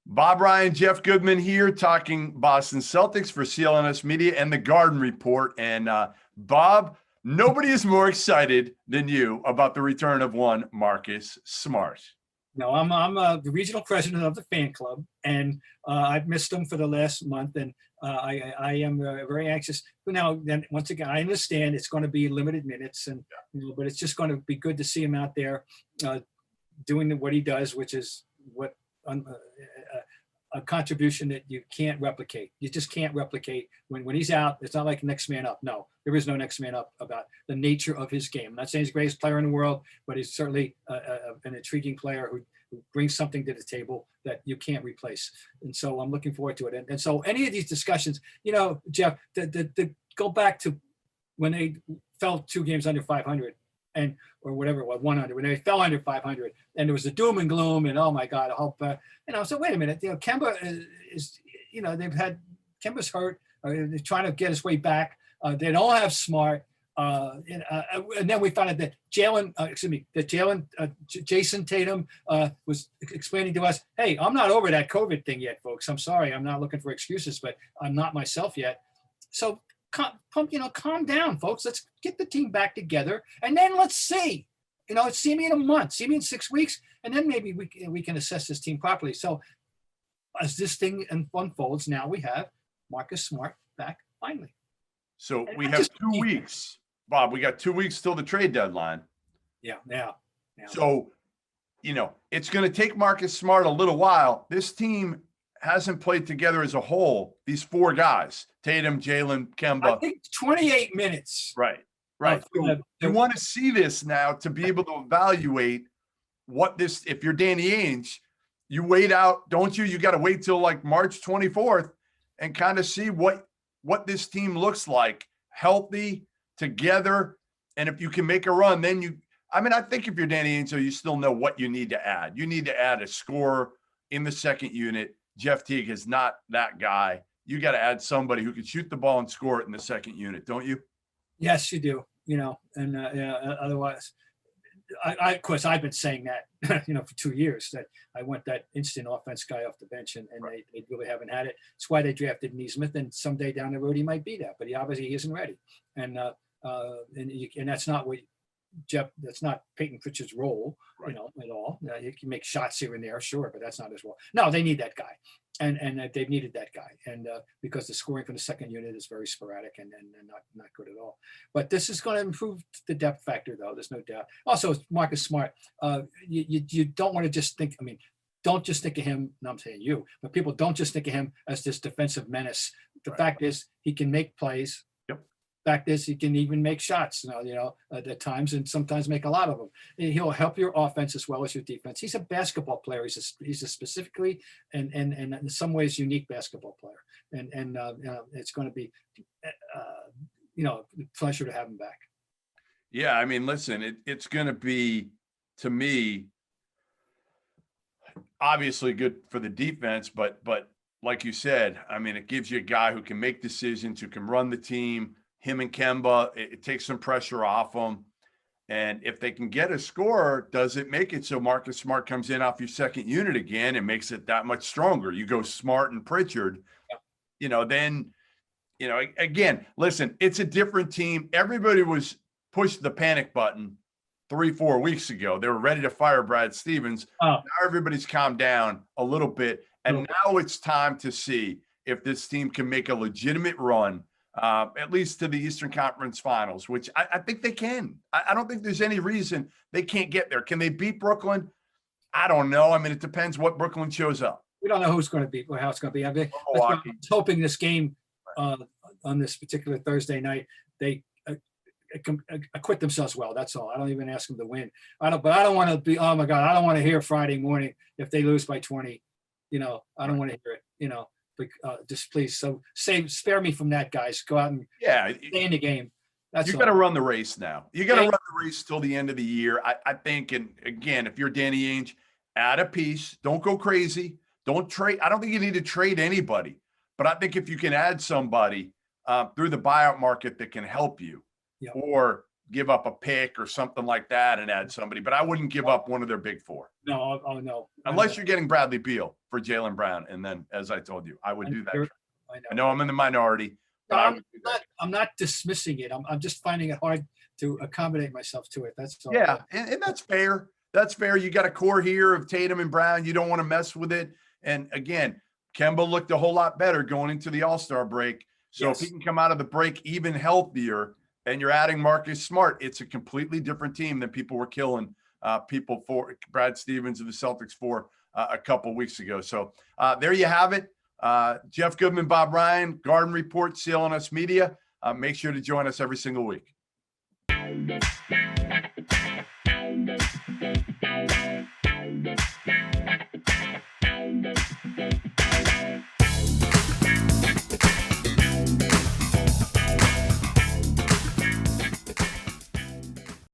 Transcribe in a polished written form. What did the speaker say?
Bob, Ryan, Jeff Goodman here talking Boston Celtics for CLNS Media and the Garden Report. And Bob, nobody is more excited than you about the return of one Marcus Smart. No, I'm the regional president of the fan club, and I've missed him for the last month, and I am very anxious. But now, then once again, I understand it's going to be limited minutes, and but it's just going to be good to see him out there doing what he does, which is a contribution that you can't replicate. You just can't replicate when he's out. It's not like next man up. No, there is no next man up about the nature of his game. I'm not saying he's the greatest player in the world, but he's certainly an intriguing player who brings something to the table that you can't replace. And so I'm looking forward to it. And so any of these discussions, Jeff, the go back to when they fell 2 games under 500 or whatever it was, 100, when they fell under 500, and there was the doom and gloom, and oh my God, I hope. So wait a minute, Kemba is Kemba's hurt. They're trying to get his way back. They don't have Smart, and then we found out that Jason Tatum was explaining to us, "Hey, I'm not over that COVID thing yet, folks. I'm sorry, I'm not looking for excuses, but I'm not myself yet." So calm down, folks. Let's get the team back together, and then let's see. See me in a month, see me in 6 weeks, and then maybe we can assess this team properly. So as this thing unfolds, now we have Marcus Smart back finally. So we have 2 weeks, Bob. We got 2 weeks till the trade deadline. Yeah. So, it's going to take Marcus Smart a little while. This team hasn't played together as a whole. These 4 guys, Tatum, Jalen, Kemba. I think 28 minutes. Right. You want to see this now to be able to evaluate what this, if you're Danny Ainge, you wait out, don't you? You got to wait till like March 24th and kind of see what this team looks like, healthy, together. And if you can make a run, then I think if you're Danny Ainge, you still know what you need to add. You need to add a scorer in the second unit. Jeff Teague is not that guy. You got to add somebody who can shoot the ball and score it in the second unit, don't you? Yes, you do. Otherwise, of course, I've been saying that, for 2 years, that I want that instant offense guy off the bench, and right. they really haven't had it. It's why they drafted Neesmith, and someday down the road he might be that, but he obviously isn't ready. And that's not what Jeff. That's not Peyton Pritchard's role, right. At all. He can make shots here and there, sure, but that's not his role. No, they need that guy, and they've needed that guy, and because the scoring from the second unit is very sporadic and not good at all. But this is going to improve the depth factor, though. There's no doubt. Also, Marcus Smart. You don't want to just think. Don't just think of him. No, I'm saying you, but people don't just think of him as this defensive menace. The fact is, he can make plays. Fact is, he can even make shots, at times, and sometimes make a lot of them. He'll help your offense as well as your defense. He's a basketball player. He's a specifically and in some ways unique basketball player. And it's going to be, a pleasure to have him back. Yeah, listen, it's going to be, to me, obviously good for the defense, but like you said, it gives you a guy who can make decisions, who can run the team. Him and Kemba, it takes some pressure off them. And if they can get a scorer, does it make it so Marcus Smart comes in off your second unit again and makes it that much stronger? You go Smart and Pritchard, then, again, listen, it's a different team. Everybody was pushed the panic button 3-4 weeks ago. They were ready to fire Brad Stevens. Now everybody's calmed down a little bit. And now it's time to see if this team can make a legitimate run, at least to the Eastern Conference Finals, which I think they can. I don't think there's any reason they can't get there. Can they beat Brooklyn? I don't know. It depends what Brooklyn shows up. We don't know who's going to beat or how it's going to be. I was hoping this game on this particular Thursday night, they acquit themselves well. That's all. I don't even ask them to win. I don't want to be, oh my God, I don't want to hear Friday morning if they lose by 20. I don't want to hear it, just please. So spare me from that, guys. Go out and stay in the game. You got to run the race now. You got to run the race till the end of the year. I think, and again, if you're Danny Ainge, add a piece. Don't go crazy. Don't trade. I don't think you need to trade anybody. But I think if you can add somebody through the buyout market that can help you, or give up a pick or something like that and add somebody, but I wouldn't give up one of their big four. No, oh no. Unless you're getting Bradley Beal for Jaylen Brown. And then, as I told you, I would do that. I know I'm in the minority. No, I'm not dismissing it. I'm just finding it hard to accommodate myself to it. That's all. Yeah, and that's fair. That's fair. You got a core here of Tatum and Brown. You don't want to mess with it. And again, Kemba looked a whole lot better going into the All-Star break. So if he can come out of the break even healthier, and you're adding Marcus Smart, it's a completely different team than people were killing people for Brad Stevens of the Celtics for a couple weeks ago. So there you have it. Jeff Goodman, Bob Ryan, Garden Report, CLNS Media. Make sure to join us every single week.